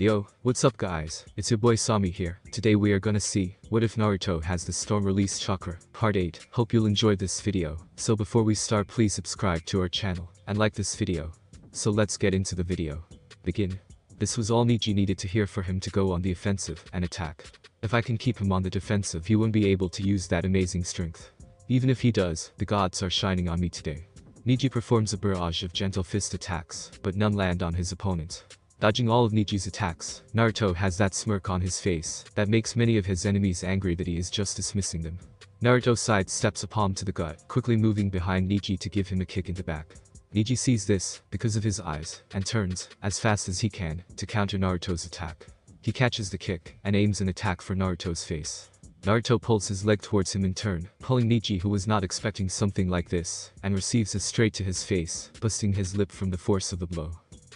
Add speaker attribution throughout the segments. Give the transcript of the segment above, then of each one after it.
Speaker 1: Yo, what's up guys, it's your boy Sami here. Today we are gonna see, what if Naruto has the storm release chakra, part 8. Hope you'll enjoy this video. So before we start, please subscribe to our channel, and like this video. So let's get into the video. Begin. This was all Neji needed to hear for him to go on the offensive and attack. If I can keep him on the defensive, he won't be able to use that amazing strength. Even if he does, the gods are shining on me today. Neji performs a barrage of gentle fist attacks, but none land on his opponent. Dodging all of Neji's attacks, Naruto has that smirk on his face that makes many of his enemies angry that he is just dismissing them. Naruto sidesteps a palm to the gut, quickly moving behind Neji to give him a kick in the back. Neji sees this, because of his eyes, and turns, as fast as he can, to counter Naruto's attack. He catches the kick, and aims an attack for Naruto's face. Naruto pulls his leg towards him in turn, pulling Neji, who was not expecting something like this, and receives it straight to his face, busting his lip from the force of the blow.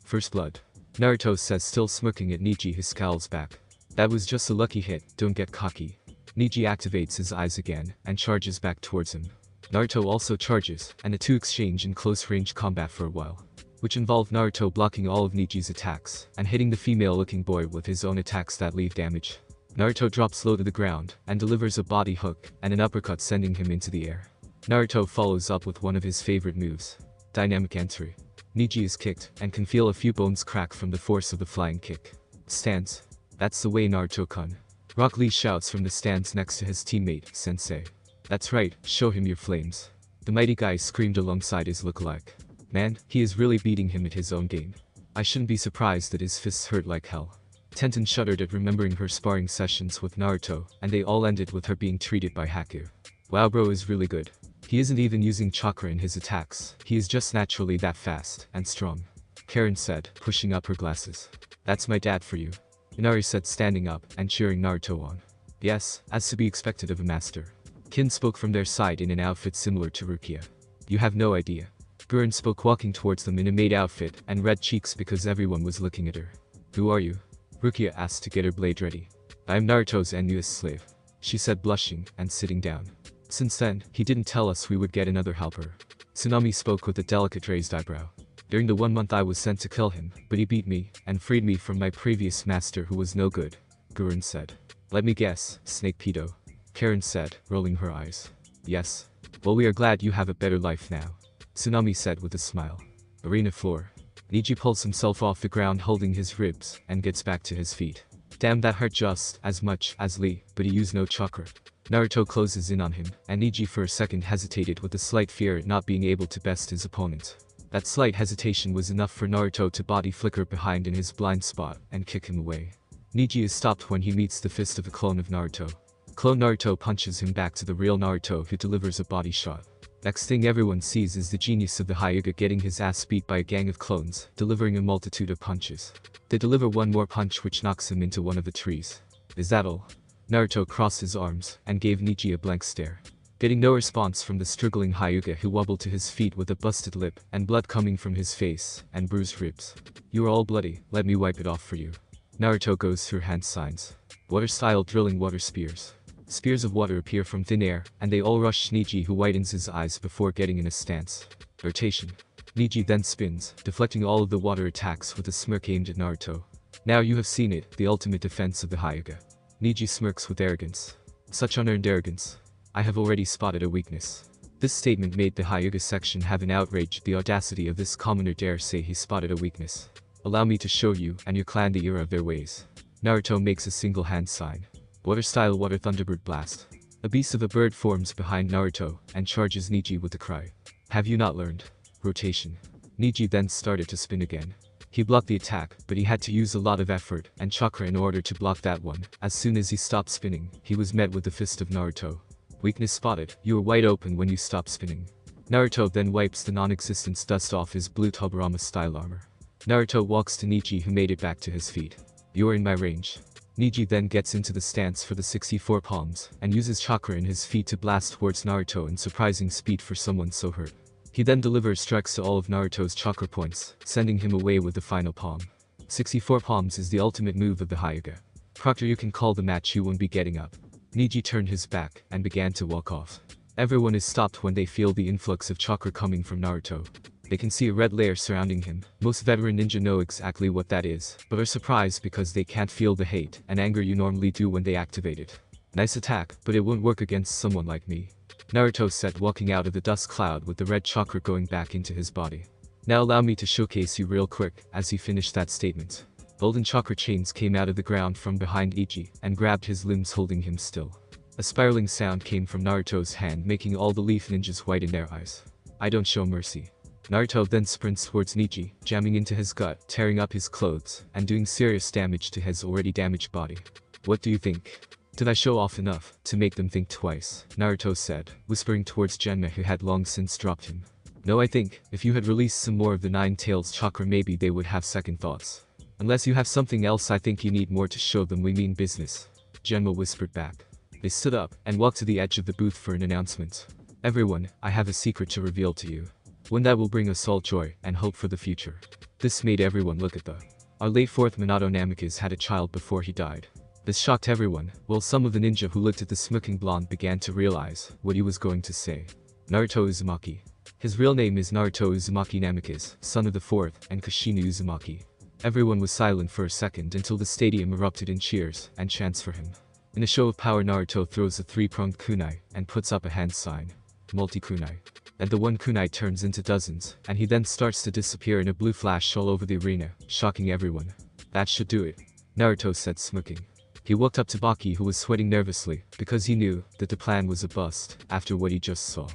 Speaker 1: First blood. Naruto says, still smirking at Neji, who scowls back. That was just a lucky hit, don't get cocky. Neji activates his eyes again, and charges back towards him. Naruto also charges, and the two exchange in close-range combat for a while, which involved Naruto blocking all of Neji's attacks, and hitting the female-looking boy with his own attacks that leave damage. Naruto drops low to the ground, and delivers a body hook, and an uppercut sending him into the air. Naruto follows up with one of his favorite moves, dynamic entry. Neji is kicked, and can feel a few bones crack from the force of the flying kick. Stance. That's the way, Naruto-kun. Rock Lee shouts from the stands next to his teammate, Sensei. That's right, show him your flames. The mighty guy screamed alongside his lookalike. Man, he is really beating him at his own game. I shouldn't be surprised that his fists hurt like hell. Tenten shuddered at remembering her sparring sessions with Naruto, and they all ended with her being treated by Haku. Wow, bro is really good. He isn't even using chakra in his attacks, he is just naturally that fast and strong. Karen said, pushing up her glasses. That's my dad for you. Inari said, standing up and cheering Naruto on. Yes, as to be expected of a master. Kin spoke from their side in an outfit similar to Rukia. You have no idea. Gurren spoke, walking towards them in a maid outfit and red cheeks because everyone was looking at her. Who are you? Rukia asked to get her blade ready. I am Naruto's newest slave, she said, blushing and sitting down. Since then, he didn't tell us we would get another helper. Tsunami spoke with a delicate raised eyebrow. During the 1 month I was sent to kill him, but he beat me, and freed me from my previous master who was no good, Gurren said. Let me guess, Snake Pedo. Karen said, rolling her eyes. Yes. Well, we are glad you have a better life now, Tsunami said with a smile. Arena floor. Neji pulls himself off the ground holding his ribs, and gets back to his feet. Damn, that hurt just as much as Lee, but he used no chakra. Naruto closes in on him, and Neji for a second hesitated with a slight fear at not being able to best his opponent. That slight hesitation was enough for Naruto to body flicker behind in his blind spot and kick him away. Neji is stopped when he meets the fist of a clone of Naruto. Clone Naruto punches him back to the real Naruto, who delivers a body shot. Next thing everyone sees is the genius of the Hyuga getting his ass beat by a gang of clones, delivering a multitude of punches. They deliver one more punch which knocks him into one of the trees. Is that all? Naruto crossed his arms, and gave Neji a blank stare. Getting no response from the struggling Hyuga, who wobbled to his feet with a busted lip, and blood coming from his face, and bruised ribs. You are all bloody, let me wipe it off for you. Naruto goes through hand signs. Water-style drilling water spears. Spears of water appear from thin air, and they all rush Neji, who widens his eyes before getting in a stance. Rotation. Neji then spins, deflecting all of the water attacks with a smirk aimed at Naruto. Now you have seen it, the ultimate defense of the Hyuga. Neji smirks with arrogance. Such unearned arrogance. I have already spotted a weakness. This statement made the Hyuga section have an outrage. The audacity of this commoner dare say he spotted a weakness. Allow me to show you and your clan the error of their ways. Naruto makes a single hand sign. Water-style water thunderbird blast. A beast of a bird forms behind Naruto and charges Neji with a cry. Have you not learned? Rotation. Neji then started to spin again. He blocked the attack, but he had to use a lot of effort and chakra in order to block that one. As soon as he stopped spinning, he was met with the fist of Naruto. Weakness spotted, you are wide open when you stop spinning. Naruto then wipes the non-existent dust off his blue Tobirama style armor. Naruto walks to Neji, who made it back to his feet. You are in my range. Neji then gets into the stance for the 64 palms, and uses chakra in his feet to blast towards Naruto in surprising speed for someone so hurt. He then delivers strikes to all of Naruto's chakra points, sending him away with the final palm. 64 palms is the ultimate move of the Hyuga. Proctor, you can call the match, you won't be getting up. Neji turned his back and began to walk off. Everyone is stopped when they feel the influx of chakra coming from Naruto. They can see a red layer surrounding him. Most veteran ninja know exactly what that is, but are surprised because they can't feel the hate and anger you normally do when they activate it. Nice attack, but it won't work against someone like me, Naruto said, walking out of the dust cloud with the red chakra going back into his body. Now allow me to showcase you real quick. As he finished that statement, golden chakra chains came out of the ground from behind Neji and grabbed his limbs, holding him still. A spiraling sound came from Naruto's hand, making all the leaf ninjas white in their eyes. I don't show mercy. Naruto then sprints towards Neji, jamming into his gut, tearing up his clothes, and doing serious damage to his already damaged body. What do you think? Did I show off enough to make them think twice? Naruto said, whispering towards Genma, who had long since dropped him. No, I think if you had released some more of the Nine Tails chakra, maybe they would have second thoughts. Unless you have something else, I think you need more to show them we mean business, Genma whispered back. They stood up and walked to the edge of the booth for an announcement. Everyone, I have a secret to reveal to you. One that will bring us all joy and hope for the future. This made everyone look at our late fourth Minato. Namikaze had a child before he died. This shocked everyone, while some of the ninja who looked at the smoking blonde began to realize what he was going to say. Naruto Uzumaki. His real name is Naruto Uzumaki Namikaze, son of the fourth, and Kushina Uzumaki. Everyone was silent for a second until the stadium erupted in cheers and chants for him. In a show of power, Naruto throws a three-pronged kunai and puts up a hand sign. Multi-kunai. And the one kunai turns into dozens, and he then starts to disappear in a blue flash all over the arena, shocking everyone. That should do it, Naruto said, smirking. He walked up to Baki, who was sweating nervously, because he knew that the plan was a bust after what he just saw.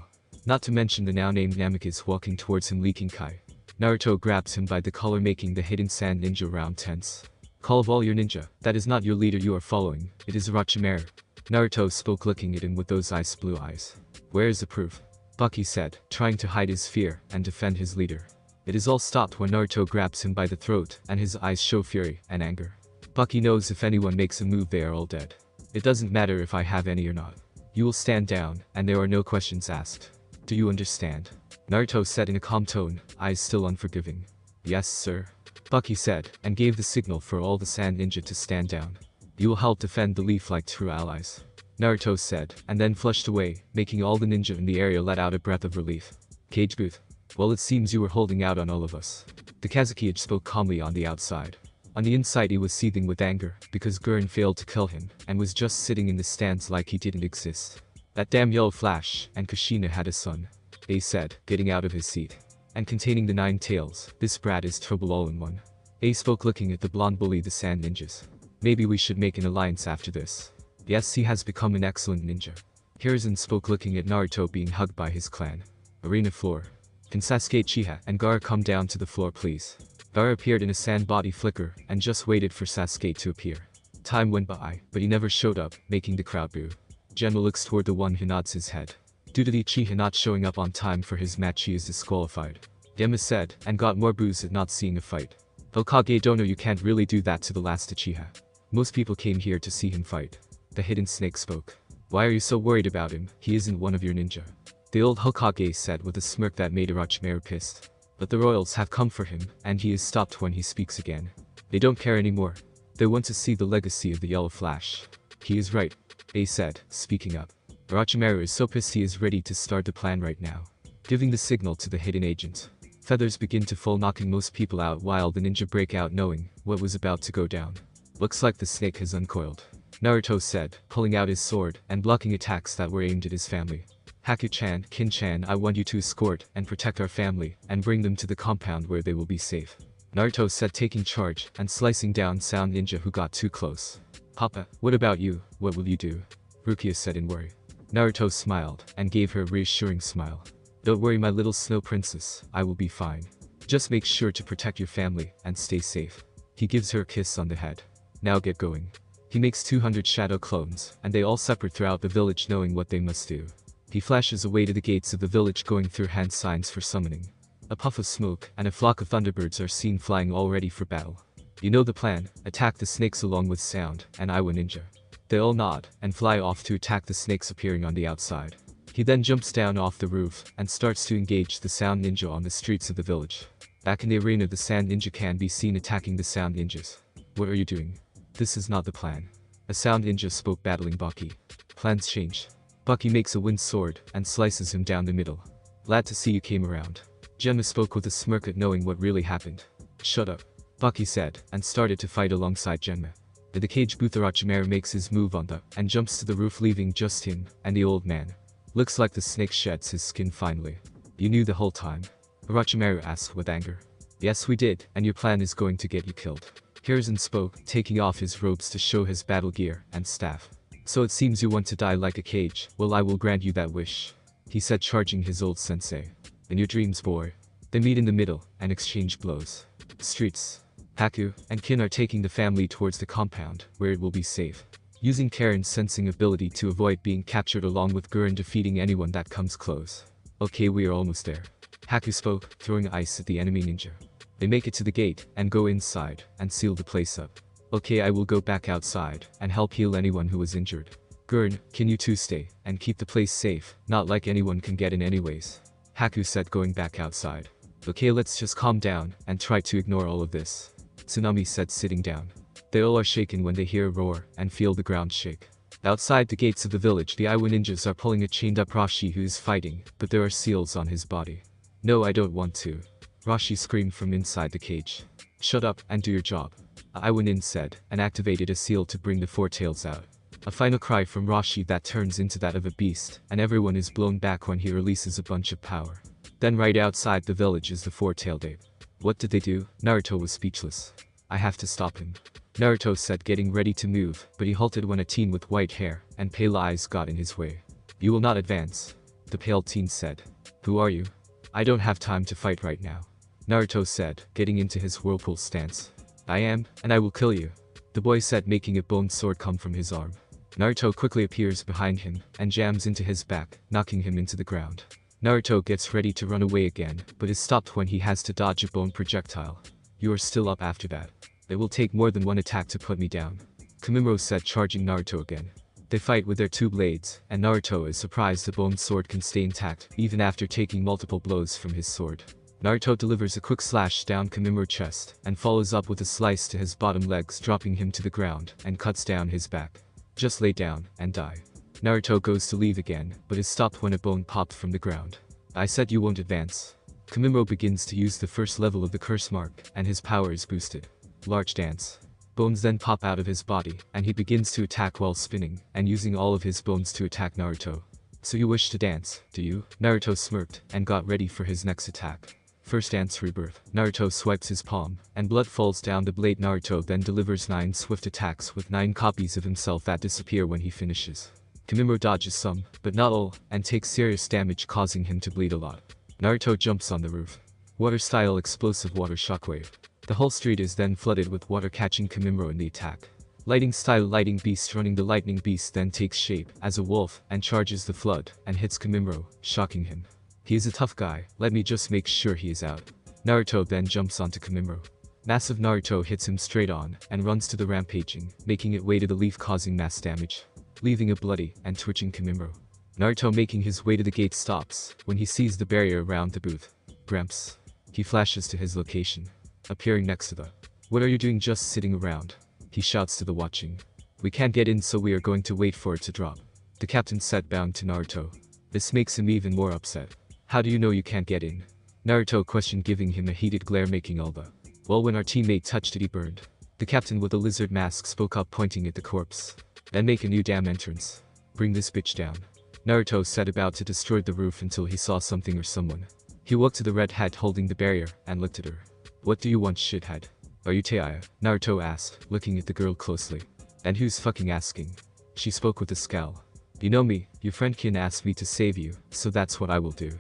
Speaker 1: Not to mention the now named Namikaze walking towards him leaking kai. Naruto grabs him by the collar, making the hidden sand ninja round tense. Call of all your ninja, that is not your leader you are following, it is Orochimaru. Naruto spoke, looking at him with those ice blue eyes. Where is the proof? Baki said, trying to hide his fear and defend his leader. It is all stopped when Naruto grabs him by the throat and his eyes show fury and anger. Baki knows if anyone makes a move they are all dead. It doesn't matter if I have any or not. You will stand down, and there are no questions asked. Do you understand? Naruto said in a calm tone, eyes still unforgiving. Yes, sir. Baki said, and gave the signal for all the sand ninja to stand down. You will help defend the leaf like true allies, Naruto said, and then flushed away, making all the ninja in the area let out a breath of relief. Cage booth. Well, it seems you were holding out on all of us. The Kazuki spoke calmly on the outside. On the inside he was seething with anger, because Gurren failed to kill him, and was just sitting in the stands like he didn't exist. That damn yellow flash, and Kushina had a son, Ace said, getting out of his seat. And containing the 9 tails, this brat is trouble all in one. Ace spoke, looking at the blonde bully, the sand ninjas. Maybe we should make an alliance after this. Yes, he has become an excellent ninja. Hiruzen spoke, looking at Naruto being hugged by his clan. Arena floor. Can Sasuke, Chiha, and Gaara come down to the floor, please? Gaara appeared in a sand body flicker and just waited for Sasuke to appear. Time went by, but he never showed up, making the crowd boo. Genma looks toward the one who nods his head. Due to the Uchiha not showing up on time for his match, he is disqualified, Genma said, and got more boos at not seeing a fight. Hokage Dono, you can't really do that to the last Uchiha. Most people came here to see him fight. The hidden snake spoke. Why are you so worried about him? He isn't one of your ninja. The old Hokage said with a smirk that made Orochimaru pissed. But the royals have come for him, and he is stopped when he speaks again. They don't care anymore. They want to see the legacy of the yellow flash. He is right, Ace said, speaking up. Orochimaru is so pissed he is ready to start the plan right now. Giving the signal to the hidden agent. Feathers begin to fall, knocking most people out while the ninja break out, knowing what was about to go down. Looks like the snake has uncoiled, Naruto said, pulling out his sword and blocking attacks that were aimed at his family. Haku-chan, Kin-chan, I want you to escort and protect our family and bring them to the compound where they will be safe, Naruto said, taking charge and slicing down sound ninja who got too close. Papa, what about you? What will you do? Rukia said in worry. Naruto smiled and gave her a reassuring smile. Don't worry, my little snow princess, I will be fine. Just make sure to protect your family and stay safe. He gives her a kiss on the head. Now get going. He makes 200 shadow clones, and they all separate throughout the village, knowing what they must do. He flashes away to the gates of the village, going through hand signs for summoning. A puff of smoke and a flock of thunderbirds are seen flying, all ready for battle. You know the plan, attack the snakes along with Sound and Iwa Ninja. They all nod and fly off to attack the snakes appearing on the outside. He then jumps down off the roof and starts to engage the Sound Ninja on the streets of the village. Back in the arena, the Sand Ninja can be seen attacking the Sound Ninjas. What are you doing? This is not the plan. A Sound Ninja spoke, battling Baki. Plans change. Baki makes a wind sword and slices him down the middle. Glad to see you came around. Genma spoke with a smirk at knowing what really happened. Shut up, Baki said, and started to fight alongside Genma. In the cage booth, Orochimaru makes his move on the and jumps to the roof, leaving just him and the old man. Looks like the snake sheds his skin finally. You knew the whole time? Orochimaru asked with anger. Yes, we did, and your plan is going to get you killed. Hiruzen spoke, taking off his robes to show his battle gear and staff. So it seems you want to die like a cage. Well, I will grant you that wish, he said, charging his old sensei. In your dreams, boy. They meet in the middle and exchange blows. Streets. Haku and Kin are taking the family towards the compound, where it will be safe. Using Karen's sensing ability to avoid being captured, along with Gurren defeating anyone that comes close. Okay, we are almost there, Haku spoke, throwing ice at the enemy ninja. They make it to the gate and go inside and seal the place up. Okay, I will go back outside and help heal anyone who was injured. Gurren, can you two stay and keep the place safe? Not like anyone can get in anyways, Haku said, going back outside. Okay, let's just calm down and try to ignore all of this, Tsunami said, sitting down. They all are shaken when they hear a roar and feel the ground shake. Outside the gates of the village, the Iwa ninjas are pulling a chained up Rashi who is fighting, but there are seals on his body. No, I don't want to, Rashi screamed from inside the cage. Shut up and do your job, Iwa nin said, and activated a seal to bring the four tails out. A final cry from Rashi that turns into that of a beast, and everyone is blown back when he releases a bunch of power. Then right outside the village is the four-tailed ape. What did they do? Naruto was speechless. I have to stop him, Naruto said, getting ready to move, but he halted when a teen with white hair and pale eyes got in his way. You will not advance, the pale teen said. Who are you? I don't have time to fight right now, Naruto said, getting into his whirlpool stance. I am, and I will kill you, the boy said, making a bone sword come from his arm. Naruto quickly appears behind him and jams into his back, knocking him into the ground. Naruto gets ready to run away again, but is stopped when he has to dodge a bone projectile. You are still up after that. It will take more than one attack to put me down, Kamimuro said, charging Naruto again. They fight with their two blades, and Naruto is surprised the bone sword can stay intact, even after taking multiple blows from his sword. Naruto delivers a quick slash down Kamimuro's chest, and follows up with a slice to his bottom legs, dropping him to the ground, and cuts down his back. Just lay down and die. Naruto goes to leave again, but is stopped when a bone popped from the ground. I said you won't advance. Kamimuro begins to use the first level of the curse mark, and his power is boosted. Large dance. Bones then pop out of his body, and he begins to attack while spinning, and using all of his bones to attack Naruto. So you wish to dance, do you? Naruto smirked, and got ready for his next attack. First dance rebirth. Naruto swipes his palm, and blood falls down the blade. Naruto then delivers 9 swift attacks with 9 copies of himself that disappear when he finishes. Kamimuro dodges some, but not all, and takes serious damage, causing him to bleed a lot. Naruto jumps on the roof. Water-style explosive water shockwave. The whole street is then flooded with water, catching Kamimuro in the attack. Lighting-style lightning beast. Running the lightning beast then takes shape as a wolf and charges the flood and hits Kamimuro, shocking him. He is a tough guy, let me just make sure he is out. Naruto then jumps onto Kamimuro. Massive Naruto hits him straight on and runs to the rampaging, making it way to the leaf, causing mass damage, leaving a bloody and twitching Kamimuro. Naruto, making his way to the gate, stops when he sees the barrier around the booth. Gramps. He flashes to his location, appearing next to the. What are you doing just sitting around? He shouts to the watching. We can't get in, so we are going to wait for it to drop, the captain said, bound to Naruto. This makes him even more upset. How do you know you can't get in? Naruto questioned, giving him a heated glare, making all the. Well, when our teammate touched it, he burned. The captain with a lizard mask spoke up, pointing at the corpse. Then make a new damn entrance. Bring this bitch down, Naruto said, about to destroy the roof until he saw something or someone. He walked to the red hat holding the barrier and looked at her. What do you want, shithead? Are you Taiya? Naruto asked, looking at the girl closely. And who's fucking asking? She spoke with a scowl. You know me, your friend Kin asked me to save you, so that's what I will do,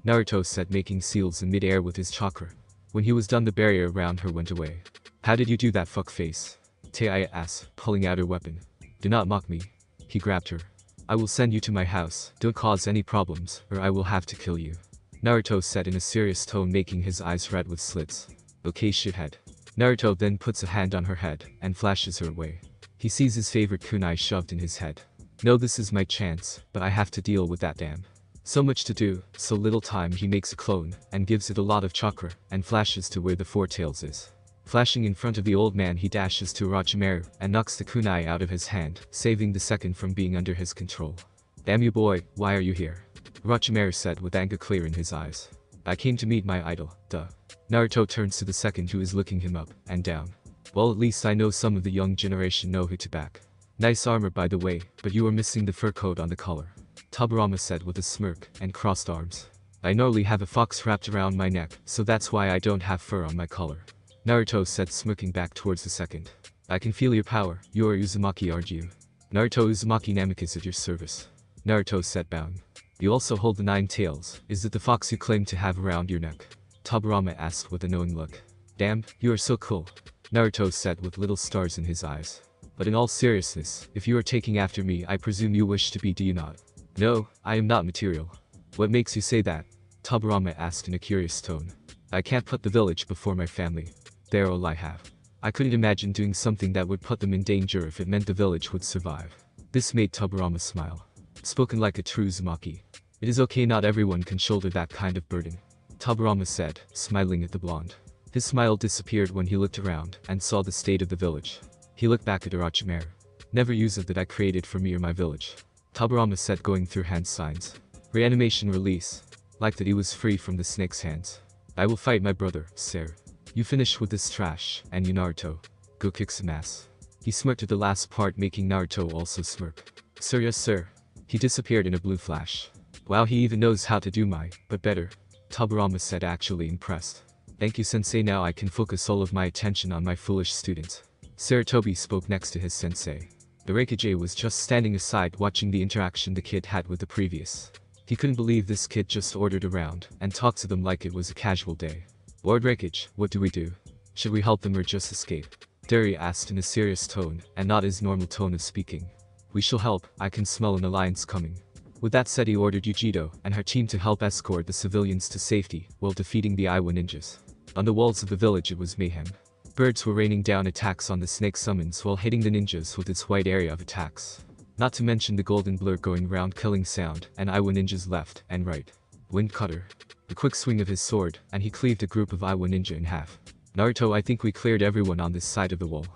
Speaker 1: Naruto said, making seals in mid-air with his chakra. When he was done, the barrier around her went away. How did you do that, fuckface? Taiya asked, pulling out her weapon. Do not mock me. He grabbed her. I will send you to my house. Don't cause any problems, or I will have to kill you, Naruto said in a serious tone, making his eyes red with slits. Okay, shithead. Naruto then puts a hand on her head and flashes her away. He sees his favorite kunai shoved in his head. No, this is my chance, but I have to deal with that damn. So much to do, so little time. He makes a clone and gives it a lot of chakra and flashes to where the four tails is. Flashing in front of the old man, he dashes to Orochimaru and knocks the kunai out of his hand, saving the second from being under his control. Damn you, boy, why are you here? Orochimaru said with anger clear in his eyes. I came to meet my idol, duh. Naruto turns to the second who is looking him up and down. Well, at least I know some of the young generation know who to back. Nice armor by the way, but you are missing the fur coat on the collar. Tobirama said with a smirk and crossed arms. I normally have a fox wrapped around my neck, so that's why I don't have fur on my collar. Naruto said, smirking back towards the second. I can feel your power, you are Uzumaki, aren't you? Naruto Uzumaki Namikaze at your service. Naruto said, bowing. You also hold the 9 tails, is it the fox you claim to have around your neck? Tobirama asked with a knowing look. Damn, you are so cool. Naruto said with little stars in his eyes. But in all seriousness, if you are taking after me, I presume you wish to be, do you not? No, I am not material. What makes you say that? Tobirama asked in a curious tone. I can't put the village before my family. They're all I have. I couldn't imagine doing something that would put them in danger if it meant the village would survive. This made Tobirama smile. Spoken like a true Uzumaki. It is okay, not everyone can shoulder that kind of burden. Tobirama said, smiling at the blonde. His smile disappeared when he looked around and saw the state of the village. He looked back at Orochimaru. Never use it that I created for me or my village. Tobirama said, going through hand signs. Reanimation release. Like that he was free from the snake's hands. I will fight my brother, sir. You finish with this trash, and you Naruto. Go kick some ass. He smirked at the last part, making Naruto also smirk. Sir, yes sir. He disappeared in a blue flash. Wow, he even knows how to do but better. Tobirama said, actually impressed. Thank you sensei, now I can focus all of my attention on my foolish students. Sarutobi spoke next to his sensei. The Hokage was just standing aside watching the interaction the kid had with the previous. He couldn't believe this kid just ordered around and talked to them like it was a casual day. Lord Hokage, what do we do? Should we help them or just escape? Derry asked in a serious tone and not his normal tone of speaking. We shall help, I can smell an alliance coming. With that said, he ordered Yujido and her team to help escort the civilians to safety while defeating the Iwa ninjas. On the walls of the village it was mayhem. Birds were raining down attacks on the snake summons while hitting the ninjas with its wide area of attacks. Not to mention the golden blur going round killing sound and Iwa ninjas left and right. Wind cutter. The quick swing of his sword, and he cleaved a group of Iwa ninja in half. Naruto, I think we cleared everyone on this side of the wall.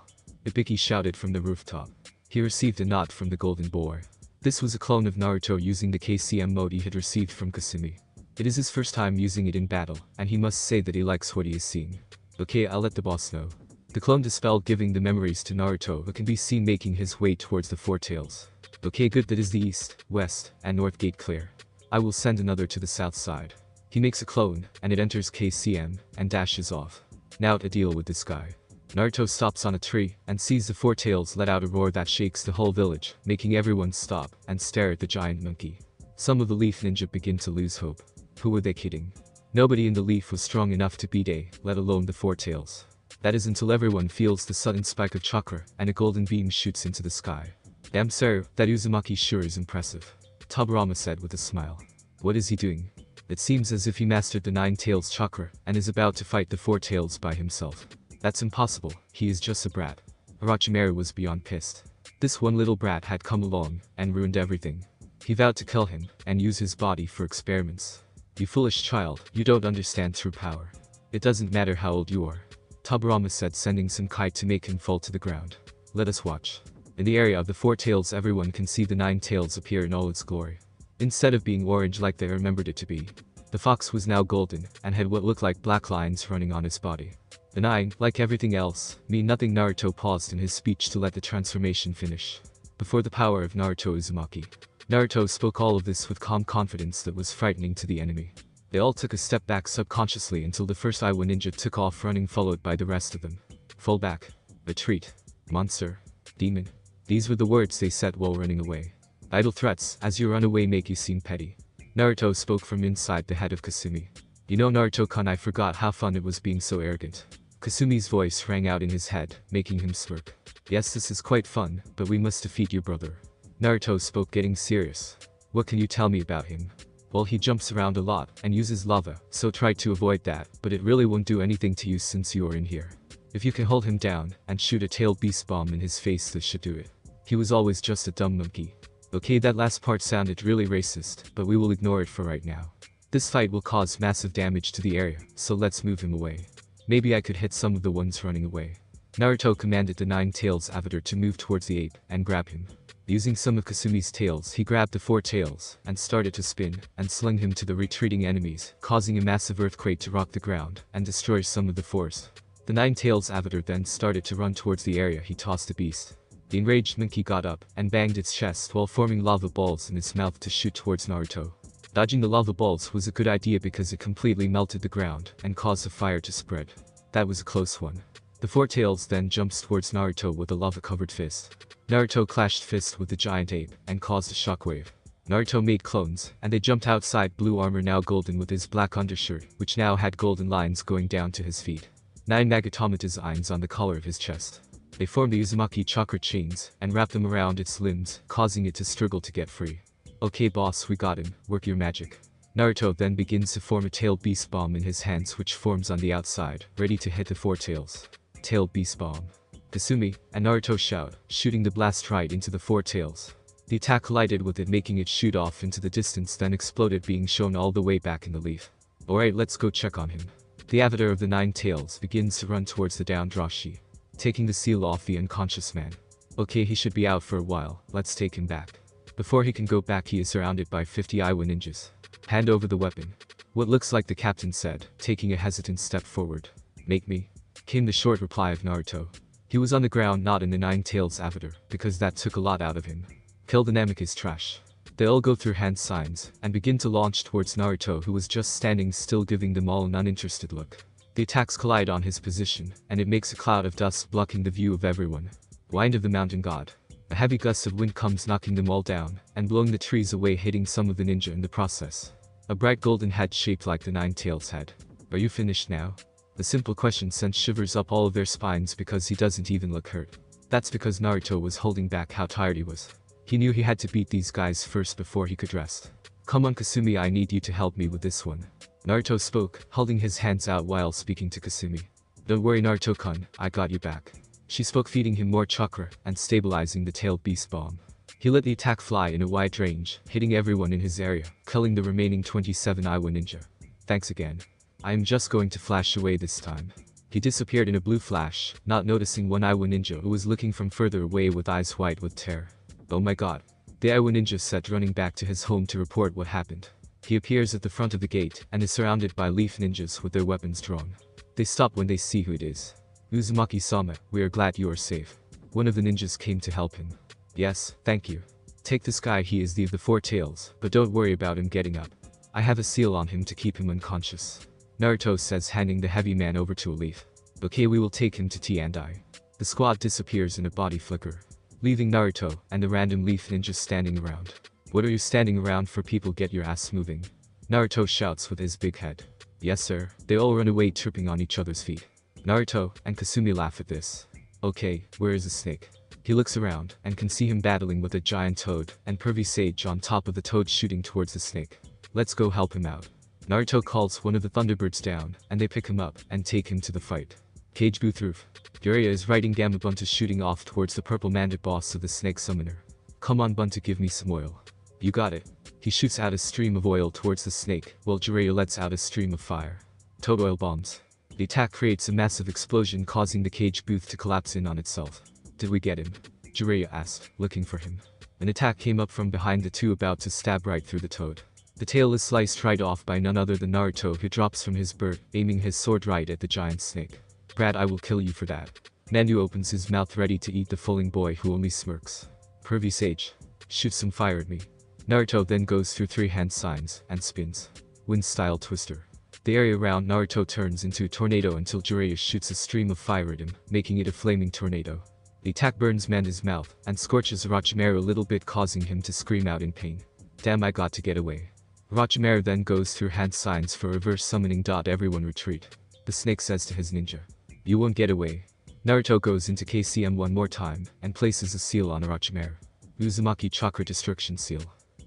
Speaker 1: Ibiki shouted from the rooftop. He received a nod from the golden boy. This was a clone of Naruto using the KCM mode he had received from Kasumi. It is his first time using it in battle, and he must say that he likes what he is seeing. Okay, I'll let the boss know. The clone dispelled, giving the memories to Naruto, who can be seen making his way towards the Four Tails. Okay, good, that is the east, west, and north gate clear. I will send another to the south side. He makes a clone, and it enters KCM, and dashes off. Now to deal with this guy. Naruto stops on a tree, and sees the Four Tails let out a roar that shakes the whole village, making everyone stop and stare at the giant monkey. Some of the Leaf Ninja begin to lose hope. Who were they kidding? Nobody in the Leaf was strong enough to beat A, let alone the Four Tails. That is until everyone feels the sudden spike of chakra, and a golden beam shoots into the sky. Damn sir, that Uzumaki sure is impressive. Tobirama said with a smile. What is he doing? It seems as if he mastered the 9 tails chakra, and is about to fight the 4 tails by himself. That's impossible, he is just a brat. Orochimaru was beyond pissed. This one little brat had come along, and ruined everything. He vowed to kill him, and use his body for experiments. You foolish child, you don't understand true power. It doesn't matter how old you are. Tobirama said, sending some kite to make him fall to the ground. Let us watch. In the area of the 4 tails everyone can see the 9 tails appear in all its glory. Instead of being orange like they remembered it to be, the fox was now golden, and had what looked like black lines running on its body. The 9, like everything else, mean nothing. Naruto paused in his speech to let the transformation finish. Before the power of Naruto Uzumaki. Naruto spoke all of this with calm confidence that was frightening to the enemy. They all took a step back subconsciously until the first Iwa ninja took off running, followed by the rest of them. Fall back. Retreat. Monster. Demon. These were the words they said while running away. Idle threats, as you run away, make you seem petty. Naruto spoke from inside the head of Kasumi. You know Naruto-kun, I forgot how fun it was being so arrogant. Kasumi's voice rang out in his head, making him smirk. Yes, this is quite fun, but we must defeat your brother. Naruto spoke, getting serious. What can you tell me about him? Well, he jumps around a lot, and uses lava, so try to avoid that, but it really won't do anything to you since you are in here. If you can hold him down, and shoot a tailed beast bomb in his face, this should do it. He was always just a dumb monkey. Okay, that last part sounded really racist, but we will ignore it for right now. This fight will cause massive damage to the area, so let's move him away. Maybe I could hit some of the ones running away. Naruto commanded the Nine Tails avatar to move towards the ape and grab him. Using some of Kasumi's tails, he grabbed the four tails and started to spin and sling him to the retreating enemies, causing a massive earthquake to rock the ground and destroy some of the force. The Nine Tails avatar then started to run towards the area he tossed the beast. The enraged monkey got up and banged its chest while forming lava balls in its mouth to shoot towards Naruto. Dodging the lava balls was a good idea because it completely melted the ground and caused the fire to spread. That was a close one. The four tails then jumps towards Naruto with a lava-covered fist. Naruto clashed fists with the giant ape and caused a shockwave. Naruto made clones, and they jumped outside blue armor now golden with his black undershirt, which now had golden lines going down to his feet. 9 Nagatama designs on the collar of his chest. They formed the Uzumaki chakra chains and wrapped them around its limbs, causing it to struggle to get free. Okay boss, we got him, work your magic. Naruto then begins to form a tailed beast bomb in his hands which forms on the outside, ready to hit the four tails. Tailed beast bomb. Kasumi and Naruto shout, shooting the blast right into the four tails. The attack collided with it, making it shoot off into the distance, then exploded, being shown all the way back in the leaf. Alright, let's go check on him. The avatar of the Nine Tails begins to run towards the downed Roshi, taking the seal off the unconscious man. Okay, he should be out for a while, let's take him back. Before he can go back, he is surrounded by 50 Iowa ninjas. Hand over the weapon. What looks like the captain said, taking a hesitant step forward. Make me, came the short reply of Naruto. He was on the ground, not in the Nine Tails avatar, because that took a lot out of him. Kill the Namikaze trash. They all go through hand signs and begin to launch towards Naruto, who was just standing still, giving them all an uninterested look. The attacks collide on his position, and it makes a cloud of dust blocking the view of everyone. Wind of the mountain god. A heavy gust of wind comes, knocking them all down and blowing the trees away, hitting some of the ninja in the process. A bright golden head shaped like the Nine Tails head. Are you finished now? The simple question sent shivers up all of their spines because he doesn't even look hurt. That's because Naruto was holding back how tired he was. He knew he had to beat these guys first before he could rest. Come on Kasumi, I need you to help me with this one. Naruto spoke, holding his hands out while speaking to Kasumi. Don't worry Naruto-kun, I got you back. She spoke, feeding him more chakra and stabilizing the tailed beast bomb. He let the attack fly in a wide range, hitting everyone in his area, killing the remaining 27 Iowa ninja. Thanks again. I am just going to flash away this time. He disappeared in a blue flash, not noticing one Iowa ninja who was looking from further away with eyes white with terror. Oh my god. The Iowa ninja set running back to his home to report what happened. He appears at the front of the gate and is surrounded by leaf ninjas with their weapons drawn. They stop when they see who it is. Uzumaki-sama, we are glad you are safe. One of the ninjas came to help him. Yes, thank you. Take this guy, he is the of the four tails, but don't worry about him getting up. I have a seal on him to keep him unconscious. Naruto says, handing the heavy man over to a leaf. Okay, we will take him to T&I. The squad disappears in a body flicker, leaving Naruto and the random leaf ninjas standing around. What are you standing around for, people, get your ass moving. Naruto shouts with his big head. Yes sir. They all run away, tripping on each other's feet. Naruto and Kasumi laugh at this. Okay, where is the snake? He looks around and can see him battling with a giant toad and pervy sage on top of the toad, shooting towards the snake. Let's go help him out. Naruto calls one of the Thunderbirds down and they pick him up and take him to the fight. Cage booth roof. Jiraiya is riding Gamabunta, shooting off towards the purple mandate boss of the snake summoner. Come on Bunta, give me some oil. You got it. He shoots out a stream of oil towards the snake while Jiraiya lets out a stream of fire. Toad oil bombs. The attack creates a massive explosion, causing the cage booth to collapse in on itself. Did we get him? Jiraiya asked, looking for him. An attack came up from behind the two, about to stab right through the toad. The tail is sliced right off by none other than Naruto, who drops from his bird, aiming his sword right at the giant snake. Brad, I will kill you for that. Nanu opens his mouth ready to eat the falling boy, who only smirks. Pervy sage. Shoot some fire at me. Naruto then goes through 3 hand signs and spins. Wind style twister. The area around Naruto turns into a tornado until Jiraiya shoots a stream of fire at him, making it a flaming tornado. The attack burns Manda's mouth and scorches Orochimaru a little bit, causing him to scream out in pain. Damn, I got to get away. Orochimaru then goes through hand signs for reverse summoning. Everyone retreat. The snake says to his ninja. You won't get away. Naruto goes into KCM one more time and places a seal on Orochimaru. Uzumaki Chakra Destruction Seal.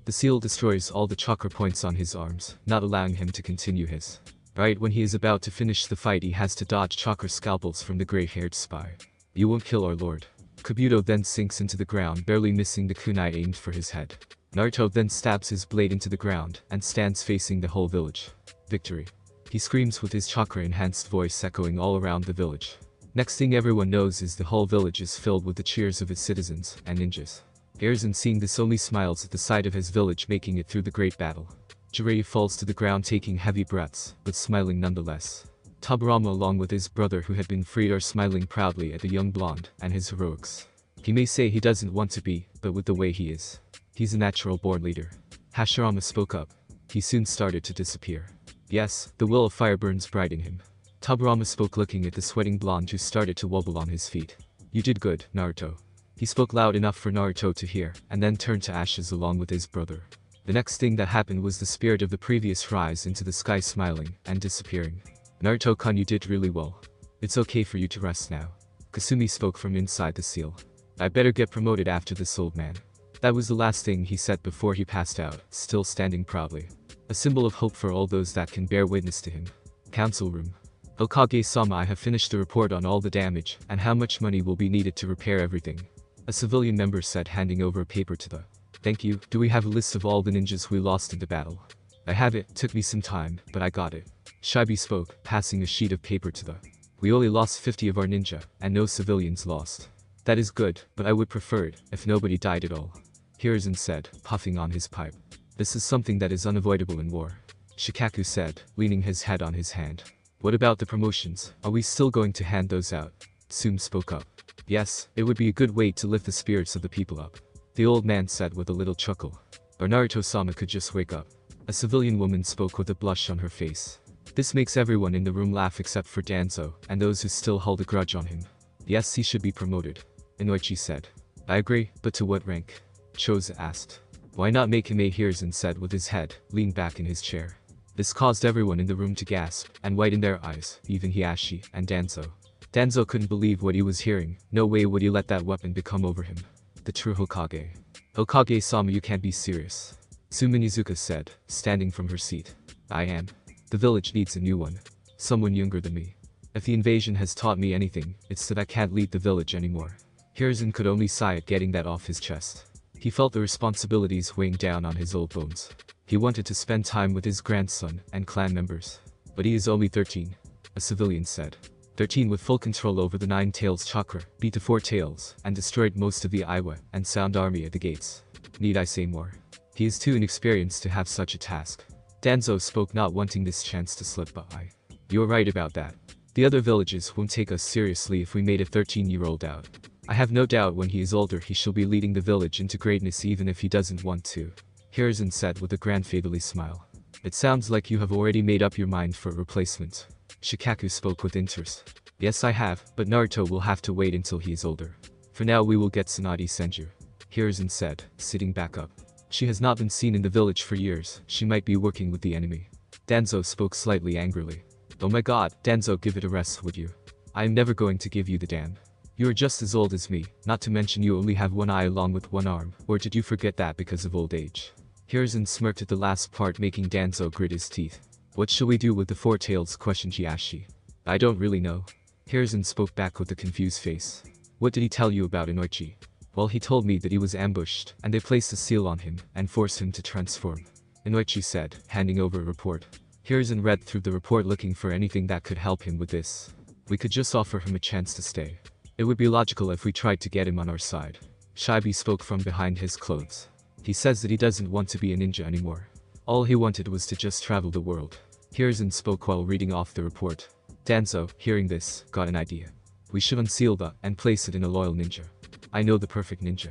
Speaker 1: The seal destroys all the chakra points on his arms, not allowing him to continue his. Right when he is about to finish the fight, he has to dodge chakra scalpels from the gray-haired spy. You won't kill our lord. Kabuto then sinks into the ground, barely missing the kunai aimed for his head. Naruto then stabs his blade into the ground and stands facing the whole village. Victory. He screams with his chakra-enhanced voice echoing all around the village. Next thing everyone knows is the whole village is filled with the cheers of its citizens and ninjas. Hiruzen seeing this only smiles at the sight of his village making it through the great battle. Jiraiya falls to the ground taking heavy breaths, but smiling nonetheless. Tobirama along with his brother who had been freed are smiling proudly at the young blonde and his heroics. He may say he doesn't want to be, but with the way he is, he's a natural born leader. Hashirama spoke up. He soon started to disappear. Yes, the will of fire burns bright in him. Tobirama spoke looking at the sweating blonde who started to wobble on his feet. You did good, Naruto. He spoke loud enough for Naruto to hear, and then turned to ashes along with his brother. The next thing that happened was the spirit of the previous rise into the sky smiling and disappearing. Naruto-kun, you did really well. It's okay for you to rest now. Kasumi spoke from inside the seal. I better get promoted after this old man. That was the last thing he said before he passed out, still standing proudly. A symbol of hope for all those that can bear witness to him. Council room. Hokage-sama, I have finished the report on all the damage and how much money will be needed to repair everything. A civilian member said, handing over a paper to the. Thank you. Do we have a list of all the ninjas we lost in the battle? I have it. Took me some time, but I got it. Shibi spoke, passing a sheet of paper to the. We only lost 50 of our ninja, and no civilians lost. That is good, but I would prefer it if nobody died at all. Hiruzen said, puffing on his pipe. This is something that is unavoidable in war. Shikaku said, leaning his head on his hand. What about the promotions? Are we still going to hand those out? Tsum spoke up. Yes, it would be a good way to lift the spirits of the people up. The old man said with a little chuckle. Or Naruto-sama could just wake up. A civilian woman spoke with a blush on her face. This makes everyone in the room laugh except for Danzo and those who still hold a grudge on him. Yes, he should be promoted. Inoichi said. I agree, but to what rank? Choza asked. Why not make him a? Hiruzen said with his head leaned back in his chair. This caused everyone in the room to gasp and widen their eyes, even Hiashi and Danzo. Danzo couldn't believe what he was hearing. No way would he let that weapon become over him. The true Hokage. Hokage-sama, you can't be serious. Suminizuka said, standing from her seat. I am. The village needs a new one. Someone younger than me. If the invasion has taught me anything, it's that I can't lead the village anymore. Hiruzen could only sigh at getting that off his chest. He felt the responsibilities weighing down on his old bones. He wanted to spend time with his grandson and clan members. But he is only 13. A civilian said. 13 with full control over the 9 Tails Chakra, beat the 4 Tails, and destroyed most of the Iwa and Sound Army at the gates. Need I say more? He is too inexperienced to have such a task. Danzo spoke, not wanting this chance to slip by. You're right about that. The other villages won't take us seriously if we made a 13-year-old out. I have no doubt when he is older he shall be leading the village into greatness even if he doesn't want to. Hiruzen said with a grandfatherly smile. It sounds like you have already made up your mind for a replacement. Shikaku spoke with interest. Yes, I have, but Naruto will have to wait until he is older. For now we will get Tsunade Senju. Hiruzen said, sitting back up. She has not been seen in the village for years, she might be working with the enemy. Danzo spoke slightly angrily. Oh my god, Danzo, give it a rest would you? I am never going to give you the damn. You are just as old as me, not to mention you only have one eye along with one arm, or did you forget that because of old age? Hiruzen smirked at the last part making Danzo grit his teeth. What shall we do with the 4 Tails? Questioned Hiashi. I don't really know. Hiruzen spoke back with a confused face. What did he tell you about Inoichi? Well, he told me that he was ambushed, and they placed a seal on him, and forced him to transform. Inoichi said, handing over a report. Hiruzen read through the report looking for anything that could help him with this. We could just offer him a chance to stay. It would be logical if we tried to get him on our side. Shibi spoke from behind his clothes. He says that he doesn't want to be a ninja anymore. All he wanted was to just travel the world. Hiruzen spoke while reading off the report. Danzo, hearing this, got an idea. We should unseal the and place it in a loyal ninja. I know the perfect ninja.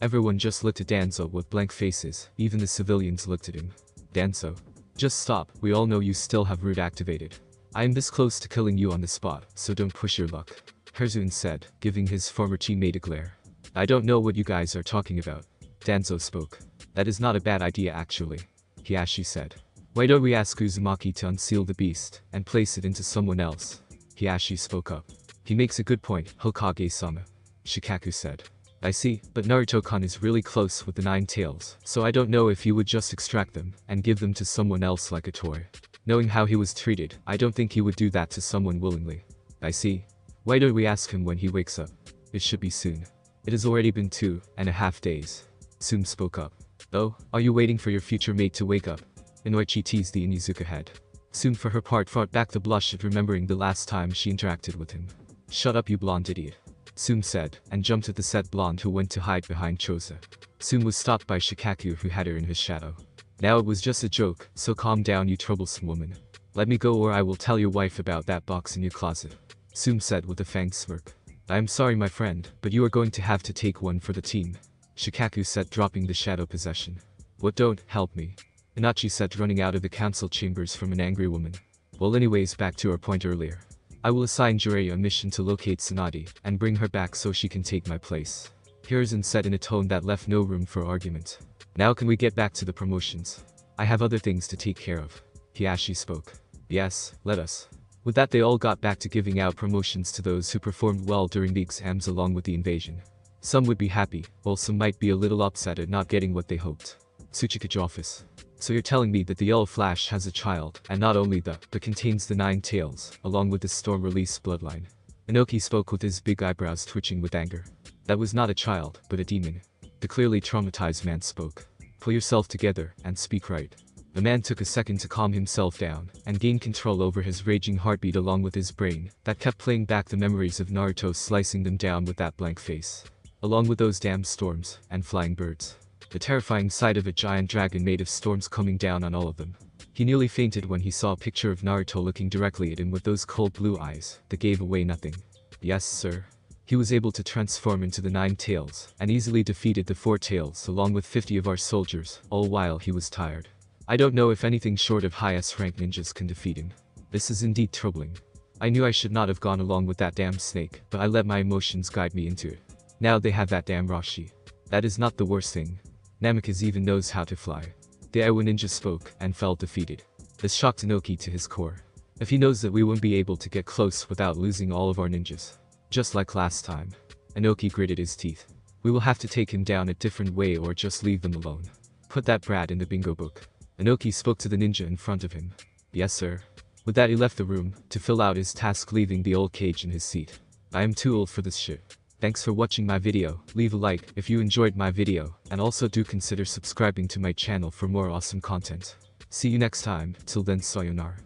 Speaker 1: Everyone just looked at Danzo with blank faces, even the civilians looked at him. Danzo. Just stop, we all know you still have root activated. I am this close to killing you on the spot, so don't push your luck. Hiruzen said, giving his former teammate a glare. I don't know what you guys are talking about. Danzo spoke. That is not a bad idea actually. Hiashi said. Why don't we ask Uzumaki to unseal the beast, and place it into someone else? Hiashi spoke up. He makes a good point, Hokage-sama. Shikaku said. I see, but Naruto-kun is really close with the 9 Tails, so I don't know if he would just extract them, and give them to someone else like a toy. Knowing how he was treated, I don't think he would do that to someone willingly. I see. Why don't we ask him when he wakes up? It should be soon. It has already been 2.5 days. Tsum spoke up. Oh, are you waiting for your future mate to wake up? Inoichi teased the Inizuka head. Tsum for her part fought back the blush at remembering the last time she interacted with him. Shut up, you blonde idiot. Sum said, and jumped at the said blonde who went to hide behind Choza. Sum was stopped by Shikaku who had her in his shadow. Now it was just a joke, so calm down, you troublesome woman. Let me go or I will tell your wife about that box in your closet. Sum said with a fanged smirk. I am sorry my friend, but you are going to have to take one for the team. Shikaku said, dropping the shadow possession. What, don't help me? Inochi said, running out of the council chambers from an angry woman. Well, anyways, back to our point earlier. I will assign Jiraiya a mission to locate Tsunade and bring her back so she can take my place. Hiruzen said in a tone that left no room for argument. Now can we get back to the promotions? I have other things to take care of. Hiashi spoke. Yes, let us. With that they all got back to giving out promotions to those who performed well during the exams along with the invasion. Some would be happy, while some might be a little upset at not getting what they hoped. Tsuchikage office. So you're telling me that the Yellow Flash has a child, and not only that, but contains the 9 tails, along with the storm release bloodline. Inoki spoke with his big eyebrows twitching with anger. That was not a child, but a demon. The clearly traumatized man spoke. Pull yourself together, and speak right. The man took a second to calm himself down, and gain control over his raging heartbeat along with his brain, that kept playing back the memories of Naruto slicing them down with that blank face. Along with those damn storms, and flying birds. The terrifying sight of a giant dragon made of storms coming down on all of them. He nearly fainted when he saw a picture of Naruto looking directly at him with those cold blue eyes, that gave away nothing. Yes, sir. He was able to transform into the 9 tails, and easily defeated the 4 tails along with 50 of our soldiers, all while he was tired. I don't know if anything short of highest rank ninjas can defeat him. This is indeed troubling. I knew I should not have gone along with that damn snake, but I let my emotions guide me into it. Now they have that damn Rashi. That is not the worst thing. Namikaze even knows how to fly. The Iowa ninja spoke, and felt defeated. This shocked Inoki to his core. If he knows that we won't be able to get close without losing all of our ninjas. Just like last time. Inoki gritted his teeth. We will have to take him down a different way or just leave them alone. Put that brat in the bingo book. Inoki spoke to the ninja in front of him. Yes, sir. With that he left the room, to fill out his task, leaving the old cage in his seat. I am too old for this shit. Thanks for watching my video, leave a like if you enjoyed my video, and also do consider subscribing to my channel for more awesome content. See you next time, till then sayonara.